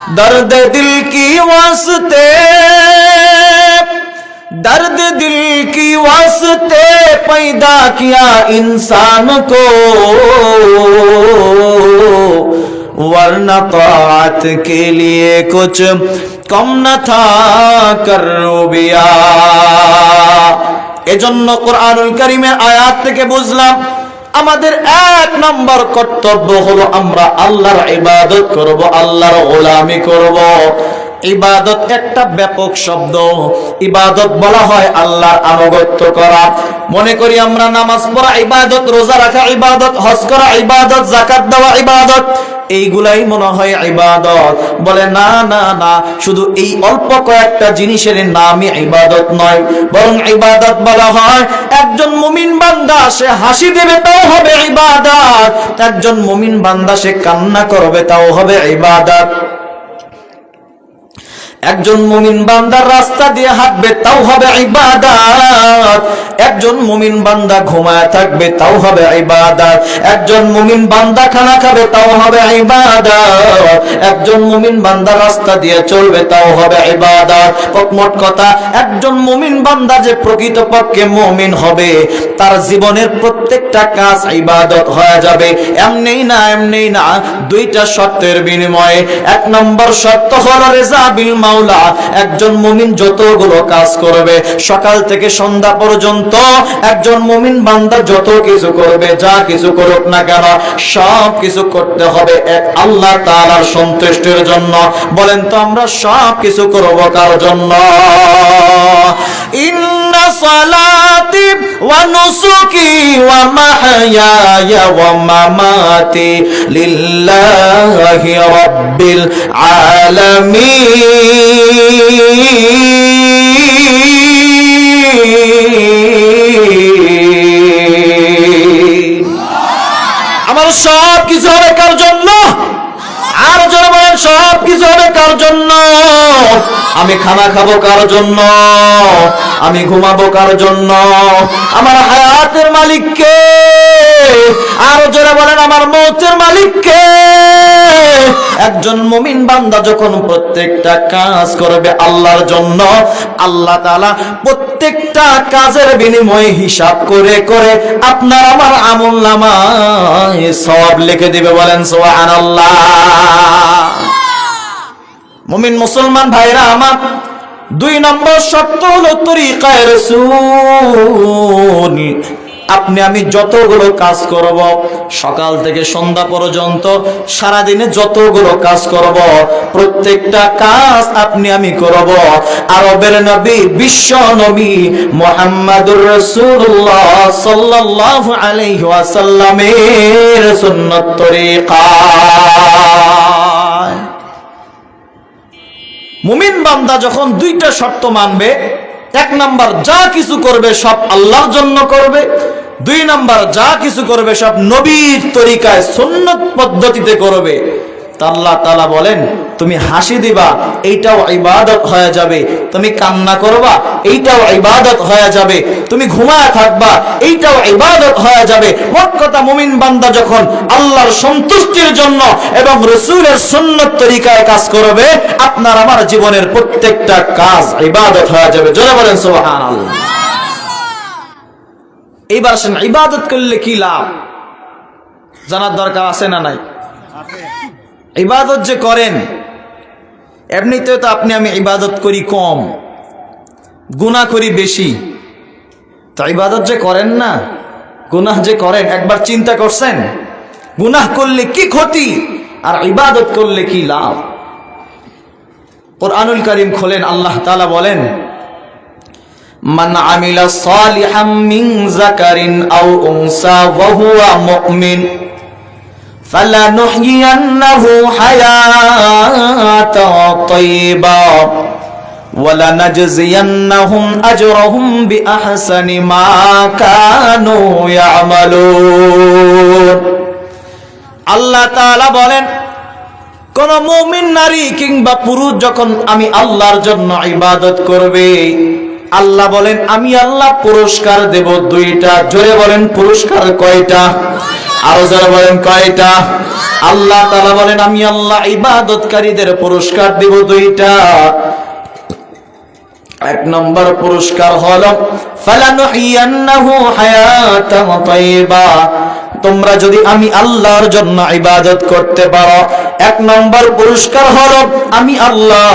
दर्द दिल की वास्ते, दर्द दिल की वास्ते पैदा किया इंसान को, वरना ताअत के लिए कुछ कम न था करबिया। এজন্য কোরআনুল কারীমের আয়াত থেকে বুঝলাম আমাদের এক নম্বর কর্তব্য হলো আমরা আল্লাহর ইবাদত করব, আল্লাহর গোলামি করব। ইবাদত একটা ব্যাপক শব্দ। ইবাদত বলা হয় আল্লাহর আনুগত্য করা। মনে করি আমরা নামাজ পড়া ইবাদত, রোজা রাখা ইবাদত, হজ করা ইবাদত, যাকাত দেওয়া ইবাদত, এইগুলাই মনে হয় ইবাদত। বলে না না না, শুধু এই অল্প কয়েকটা জিনিসের নামই ইবাদত নয়, বরং ইবাদত বলা হয় একজন মুমিন বান্দা সে হাসি দেবে তাও হবে ইবাদত, একজন মুমিন বান্দা সে কান্না করবে তাও হবে ইবাদত, একজন মুমিন বান্দা রাস্তা দিয়ে হাঁটবে তাও হবে ইবাদত, একজন মুমিন বান্দা ঘুমায় থাকবে তাও হবে ইবাদত, একজন মুমিন বান্দা খানা খাবে তাও হবে ইবাদত, একজন মুমিন বান্দা রাস্তা দিয়ে চলবে তাও হবে ইবাদত। মোট কথা, একজন মুমিন বান্দা যে প্রকৃতপক্ষে মুমিন হবে তার জীবনের প্রত্যেকটা কাজ ইবাদত হয়ে যাবে। এমনি না, দুইটা শর্তের বিনিময়ে। এক নম্বর শর্ত হলো রেজা বিল মাওলা। একজন মুমিন যতগুলো কাজ করবে সকাল থেকে সন্ধ্যা পর্যন্ত, একজন মুমিন বান্দা যত কিছু করবে, যা কিছু করুক না কেন, সব কিছু করতে হবে এক আল্লাহ তাআলার সন্তুষ্টির জন্য। বলেন তো আমরা সব কিছু করব কার জন্য? ইন্না সালাতি ওয়া নুসুকি ওয়া মাহইয়ায়া ওয়া মামাতি লিল্লাহি রাব্বিল আলামিন। আমার সব কিছু হবে কার জন্য? আর যারা বলেন সব কিছু হবে কার জন্য? আমি খানা খাবো কার জন্য? আমি ঘুমাবো কার জন্য? আমার হায়াতের মালিক কে? আর যারা বলেন আমার মৌতের মালিক কে? একজন মুমিন বান্দা যখন প্রত্যেকটা কাজ করবে আল্লাহর জন্য, আল্লাহ তাআলা প্রত্যেকটা কাজের বিনিময়ে হিসাব করে করে আপনার আমার আমলনামায় সওয়াব লিখে দিবে। বলেন সুবহানাল্লাহ। মুমিন মুসলমান ভাইরা আমার, দুই নম্বর শর্ত হলো তরিকায়ে রাসূল। আপনি আমি যতগুলো কাজ করব, সকাল থেকে সন্ধ্যা পর্যন্ত সারাদিনে যতগুলো কাজ করব, প্রত্যেকটা কাজ আপনি আমি করব আরবের নবী, বিশ্ব নবী মুহাম্মাদুর রাসূলুল্লাহ সাল্লাল্লাহু আলাইহি ওয়াসাল্লামের সুন্নাত তরিকা। মুমিন বান্দা যখন দুইটা শর্ত মানবে, এক নাম্বার যা কিছু করবে সব আল্লাহর জন্য করবে, দুই নাম্বার যা কিছু করবে সব নবীর তরিকায় সুন্নত পদ্ধতিতে করবে, তা আল্লাহ তাআলা বলেন তুমি হাসি দিবা এইটাও ইবাদত হয়ে যাবে, তুমি কান্না করবা এইটাও ইবাদত হয়ে যাবে, তুমি ঘুমায় থাকবা এইটাও ইবাদত হয়ে যাবে। মোট কথা, মুমিন বান্দা যখন আল্লাহর সন্তুষ্টির জন্য এবং রাসূলের সুন্নত তরিকায় কাজ করবে, আপনার আমার জীবনের প্রত্যেকটা কাজ ইবাদত হয়ে যাবে। জোরে বলেন সুবহানাল্লাহ। এইবার আসেন, ইবাদত করলে কি লাভ জানার দরকার আছে না নাই? ইবাদত যে করেন, এমনিতে তো আপনি আমি ইবাদত করি কম, গুনাহ করি বেশি, তো ইবাদত যে করেন না, গুনাহ যে করেন, একবার চিন্তা করছেন গুনাহ করলে কি ক্ষতি আর ইবাদত করলে কি লাভ? কুরআনুল কারীম খোলেন, আল্লাহ তাআলা বলেন মান আমিলা সালিহাম মিন যাকারিন আও উনসা ওয়া হুয়া মুমিন فَلَنُحْيِيَنَّهُ حَيَاةً طَيِّبَةً وَلَنَجْزِيَنَّهُمْ أَجْرَهُمْ بِأَحْسَنِ مَا كَانُوا يَعْمَلُونَ। আল্লাহ তাআলা বলেন, কোন মুমিন নারী কিংবা পুরুষ যখন আমি আল্লাহর জন্য ইবাদত করবে, আল্লাহ বলেন আমি আল্লাহ পুরস্কার দেব দুইটা। জোরে বলেন পুরস্কার কয়টা? আরো যারা বলেন কয়টা? আল্লাহ তাআলা বলেন আমি আল্লাহ ইবাদতকারীদের পুরস্কার দেব দুইটা। এক নম্বর পুরস্কার হলো ফালানুহিয়ান্নাহু হায়াতান তাইয়্যিবা, তোমরা যদি আমি আল্লাহর জন্য ইবাদত করতে পারো, এক নম্বর পুরস্কার হলো আমি আল্লাহ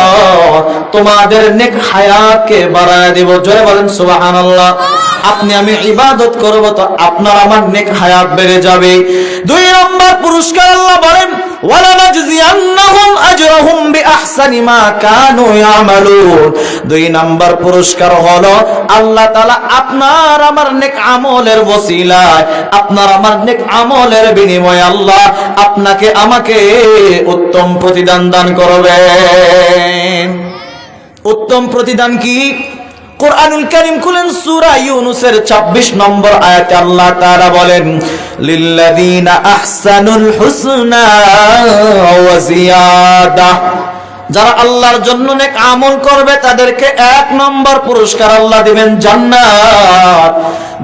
তোমাদের নেক হায়াতকে বাড়ায় দেব। জোরে বলেন সুবহানাল্লাহ। আপনি আমি ইবাদত করব তো আপনার আমার নেক হায়াত বেড়ে যাবে। দুই নম্বর পুরস্কার আল্লাহ বলেন ওয়ালানাজজিয়ান্নাহুম আজরাহুম বিআহসানি মা কানু ইয়ামালুন। দুই নম্বর পুরস্কার হলো আল্লাহ তাআলা আপনার আমার নেক আমলের ওসিলায়, আপনার আমার নেক আমলের বিনিময়ে আল্লাহ আপনাকে আমাকে উত্তম প্রতিদান দান করবেন। উত্তম প্রতিদান কি? কুরআনুল কারীম খুলেন সূরা ইউনূসের 26 নম্বর আয়াতে আল্লাহ তাআলা বলেন লিল্লাযীনা আহসানুল হুসনা ওয়া জিয়াদা, যারা আল্লাহর জন্য নেক আমল করবে তাদেরকে এক নম্বর পুরস্কার আল্লাহ দিবেন জান্নাত।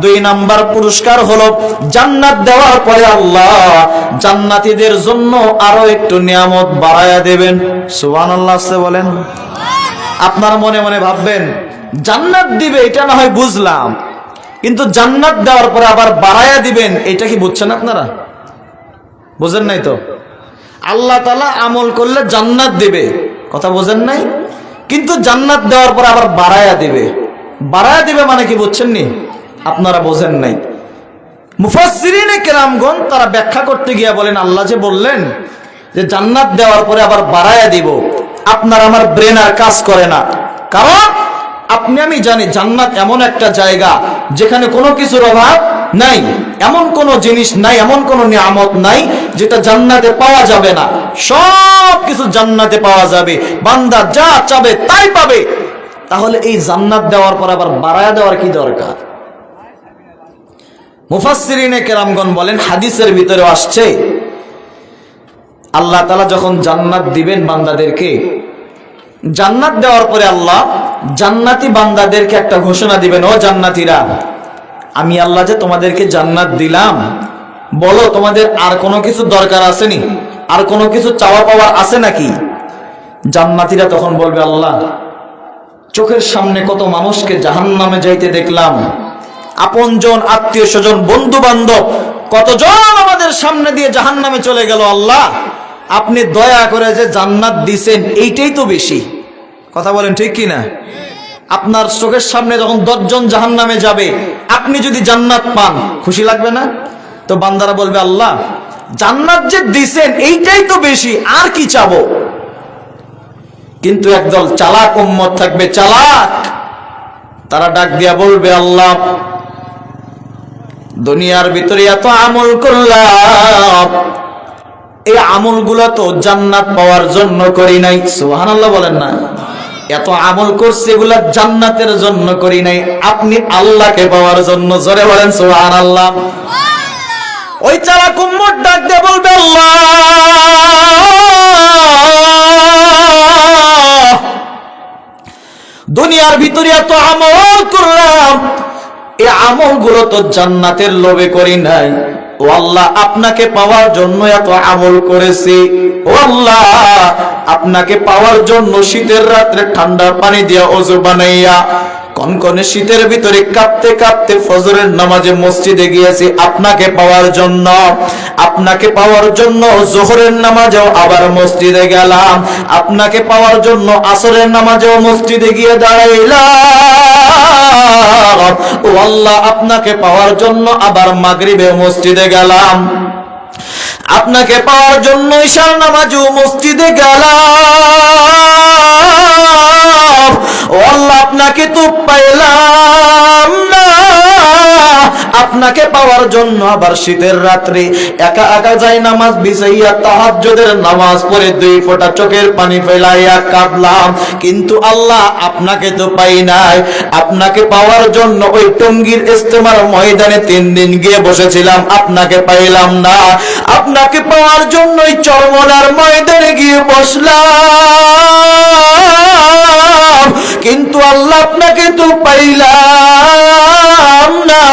দুই নম্বর পুরস্কার হলো জান্নাত দেওয়ার পরে আল্লাহ জান্নাতীদের জন্য আরো একটু নিয়ামত বাড়ায়া দেবেন। সুবহানাল্লাহ বলেন। আপনারা মনে মনে ভাববেন জান্নাত দিবে এটা না হয় বুঝলাম, কিন্তু জান্নাত দেওয়ার পরে আবার বাড়ায়া দিবেন এটা কি বুঝছেন আপনারা? বুঝেন নাই তো? আল্লাহ তাআলা আমল করলে জান্নাত দিবে, কথা বোঝেন নাই? কিন্তু জান্নাত দেওয়ার পরে আবার বাড়ায়া দিবে। বাড়ায়া দিবে মানে কি বুঝছেন নি? আপনারা বোঝেন নাই। মুফাসসিরিনে কেরামগণ তারা ব্যাখ্যা করতে গিয়া বলেন আল্লাহ যে বললেন যে জান্নাত দেওয়ার পরে আবার বাড়ায়া দিব, আপনার আমার ব্রেন আর কাজ করে না। কারণ আপনি আমি জানি জান্নাত এমন একটা জায়গা যেখানে কোনো কিছুর অভাব নাই, এমন কোনো জিনিস নাই, এমন কোনো নিয়ামত নাই যেটা জান্নাতে পাওয়া যাবে না। সব কিছু জান্নাতে পাওয়া যাবে, বান্দা যা চাবে তাই পাবে। তাহলে এই জান্নাত দেওয়ার পর আবার বাড়ায়া দেওয়ার কি দরকার? মুফাসসিরিনে কেরামগণ বলেন হাদিসের ভিতরে আসছে আল্লাহ তাআলা যখন জান্নাত দিবেন বান্দাদেরকে, জান্নাত দেওয়ার পরে আল্লাহ জান্নাতি বান্দাদেরকে একটা ঘোষণা দিবেন, ও জান্নাতীরা আমি আল্লাহ যে তোমাদেরকে জান্নাত দিলাম, বলো তোমাদের আর কোনো কিছু দরকার আসেনি, আর কোনো কিছু চাওয়া পাওয়ার আছে নাকি? জান্নাতীরা তখন বলবে আল্লাহ চোখের সামনে কত মানুষকে জাহান্নামে যাইতে দেখলাম, আপনজন আত্মীয় স্বজন বন্ধু বান্ধব কতজন আমাদের সামনে দিয়ে জাহান্নামে চলে গেল, আল্লাহ আপনি দয়া করে যে জান্নাত দিছেন এইটাই তো বেশি। কথা বলেন ঠিক কি না? আপনার চোখের সামনে যখন 10 জন জাহান্নামে যাবে, আপনি যদি জান্নাত পান খুশি লাগবে না? তো বান্দারা বলবে আল্লাহ জান্নাত যে দিছেন এইটাই তো বেশি, আর কি চাবো? কিন্তু একদল চালাক উম্মত থাকবে, চালাক, তারা ডাক দিয়া বলবে আল্লাহ দুনিয়ার ভিতরে এত আমল করলাম, এই আমলগুলো তো জান্নাত পাওয়ার জন্য করি নাই। সুবহানাল্লাহ বলেন না? এত আমল করছে এগুলা জান্নাতের জন্য করি নাই, আপনি আল্লাহকে পাওয়ার জন্য। জোরে বলেন সুবহানাল্লাহ। ওই চালাক উম্মত ডাক দিয়ে বলবে আল্লাহ দুনিয়ার ভিতরে এত আমল করলাম, এই আমলগুলো তো জান্নাতের লোভে করি নাই, ও আল্লাহ আপনাকে পাওয়ার জন্য এত আমল করেছি, ও আল্লাহ আপনাকে পাওয়ার জন্য শীতের রাত্রে ঠান্ডা পানি দিয়া ওযু বানাইয়া কনকনে শীতের ভিতরে কাঁপতে কাঁপতে ফজরের নামাজে মসজিদে গিয়েছি আপনাকে পাওয়ার জন্য। আপনাকে পাওয়ার জন্য যোহরের নামাজেও আবার মসজিদে গেলাম, আপনাকে পাওয়ার জন্য আসরের নামাজেও মসজিদে গিয়ে দাঁড়াইলাম, ও আল্লাহ আপনাকে পাওয়ার জন্য আবার মাগরিবে মসজিদে গেলাম, আপনাকে পাওয়ার জন্য ঈশার নামাজেও মসজিদে গেলাম, ও আল্লাহ আপনাকে তো পাইলাম না, আপনাকে পাওয়ার জন্য আবার শীতের রাত্রে একা একা যাই নামাজ বিছাইয়া তাহাজ্জুদের নামাজ পড়ে 2 ফোঁটা চোখের পানি ফেলাইয়া কাঁদলাম, কিন্তু আল্লাহ আপনাকে তো পাই নাই। আপনাকে পাওয়ার জন্য ওই টঙ্গীর ইজতেমার ময়দানে 3 দিন গিয়ে বসেছিলাম, আপনাকে পাইলাম না। আপনাকে পাওয়ার জন্য ওই চরমনার ময়দানে গিয়ে বসলাম, কিন্তু আল্লাহ আপনাকে তো পাইলাম না।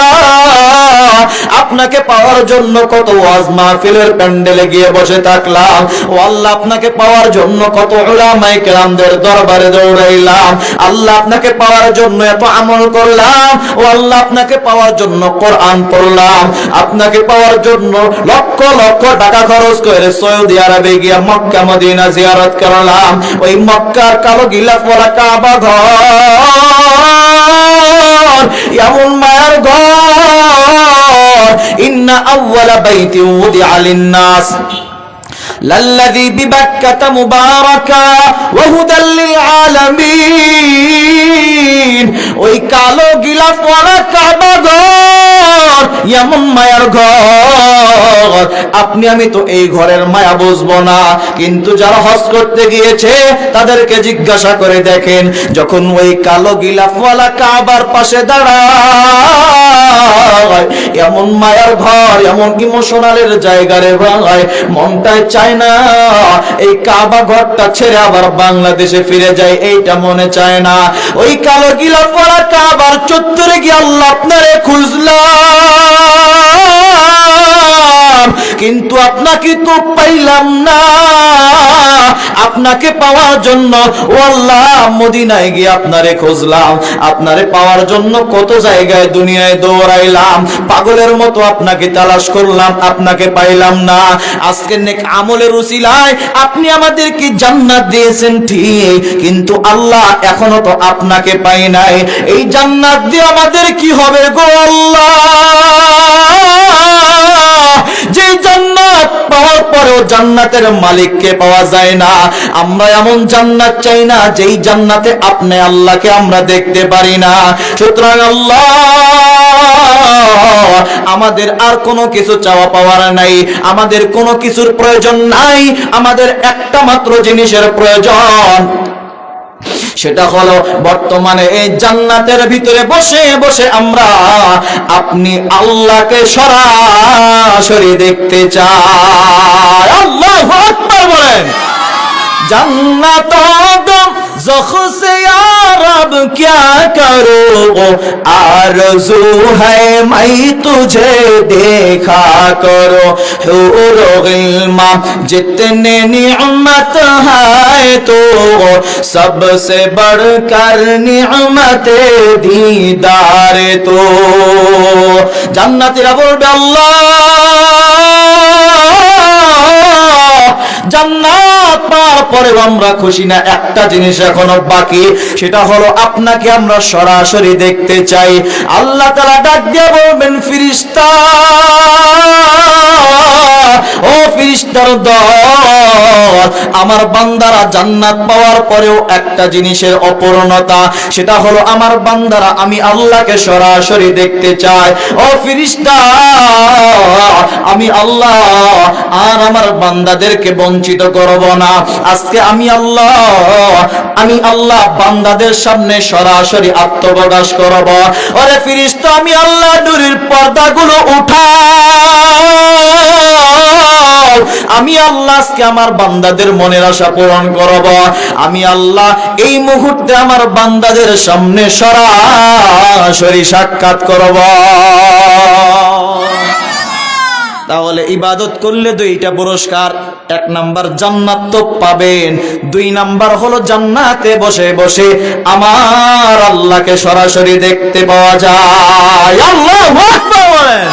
আপনাকে আপনাকে পাওয়ার জন্য কত ওয়াজ মাহফিলের প্যান্ডেলে গিয়ে বসে থাকলাম, ও আল্লাহ আপনাকে পাওয়ার জন্য কত উলামায়ে কেরামদের দরবারে দৌড়াইলাম, আল্লাহ আপনাকে পাওয়ার জন্য এত আমল করলাম, ও আল্লাহ আপনাকে পাওয়ার জন্য কোরআন পড়লাম, আপনাকে পাওয়ার জন্য লক্ষ লক্ষ টাকা খরচ করে সৌদি আরবে গিয়ে মক্কা মদিনা জিয়ারত করলাম, ওই মক্কার কালো গিলাফওয়ালা কাবা ঘর এমন মায়ার ঘর, ইন্না আউওয়ালা বাইতি উদিআ লিন-নাস লাল্লাযী বিবাক্কাতা মুবারাকা ওয়া হুদাল লিল আলামিন। ওই কালো গিলাফওয়ালা কাবা ঘর এমন মায়ার ঘর, আপনি আমি তো এই ঘরের মায়া বুঝবো না, কিন্তু যারা হজ করতে গিয়েছে তাদেরকে জিজ্ঞাসা করে দেখেন, যখন ওই কালো গিলাফওয়ালা কাবার পাশে দাঁড়ায়, এমন মায়ার ঘর, এমন ইমোশনালের জায়গা রে ভাই, মনটায় চায় না এই কাবা ঘরটা ছেড়ে আবার বাংলাদেশে ফিরে যায়, এইটা মনে চায় না। ওই কালো গিলাফওয়ালা কাবার চত্বরে গিয়ে আল্লাহ আপনারে খুঁজলাম, কিন্তু আপনাকে তো পাইলাম না। আপনাকে পাওয়ার জন্য ও আল্লাহ মদিনায় গিয়ে আপনারে খুঁজলাম, আপনারে পাওয়ার জন্য কত জায়গায় দুনিয়ায় দৌড়াইলাম, পাগলের মতো আপনাকে তালাশ করলাম, আপনাকে পাইলাম না। আজকে নেক আমলের উসিলায় আপনি আমাদেরকে জান্নাত দিয়েছেন ঠিক, কিন্তু আল্লাহ এখনো তো আপনাকে পাই নাই। এই জান্নাত দিয়ে আমাদের কি হবে গো আল্লাহ? যে জান্নাত পাওয়ার পরেও জান্নাতের মালিককে পাওয়া যায় না, আমরা এমন জান্নাত চাই না যেই জান্নাতে আপনি আল্লাহকে আমরা দেখতে পারি না। সুতরাং আল্লাহ আমাদের আর কোনো কিছু চাওয়া পাওয়ার নাই, আমাদের কোনো কিছুর প্রয়োজন নাই, আমাদের একটা মাত্র জিনিসের প্রয়োজন, সেটা হলো বর্তমানে এই জান্নাতের ভিতরে বসে বসে আমরা আপনি আল্লাহকে সরাসরি দেখতে চাই। আল্লাহু আকবার বলেন। जन्नत आदम ज़ख्म से या रब क्या करूँ, आरज़ू है मैं तुझे देखा करो, हूर गिल्मा जितने निअमत है तो सबसे बढ़कर निअमत दीदार तो। জান্নাতীরা বলবে আল্লাহ জান্নাত পাওয়ার পরেও আমরা খুশি না, একটা জিনিস এখনো বাকি, সেটা হলো আপনাকে আমরা সরাসরি দেখতে চাই। আল্লাহ তাআলা ডাক দিয়ে বলবেন, ফেরেশতা ও ফেরেশতার দল, আমার বান্দারা জান্নাত পাওয়ার পরেও একটা জিনিসের অপূর্ণতা, সেটা হলো আমার বান্দারা আমি আল্লাহকে সরাসরি দেখতে চায়। ও ফেরেশতা, আমি আল্লাহ আর আমার বান্দাদেরকে বঞ্চিত করব না। আজকে আমি আল্লাহ বান্দাদের সামনে সরাসরি আত্মপ্রকাশ করব। ওরে ফেরেশতা, আমি আল্লাহ নূরের পর্দাগুলো উঠাও, আমি আল্লাহ আজকে আমার বান্দাদের মনের আশা পূরণ করব। আমি আল্লাহ এই মুহূর্তে আমার বান্দাদের সামনে সরাসরি সাক্ষাৎ করব। তাহলে ইবাদত করলে দুইটা পুরস্কার, এক নাম্বার জান্নাত তো পাবেন, দুই নাম্বার হলো জান্নাতে বসে বসে আমার আল্লাহকে সরাসরি দেখতে পাওয়া যায়। আল্লাহু আকবার বলেন।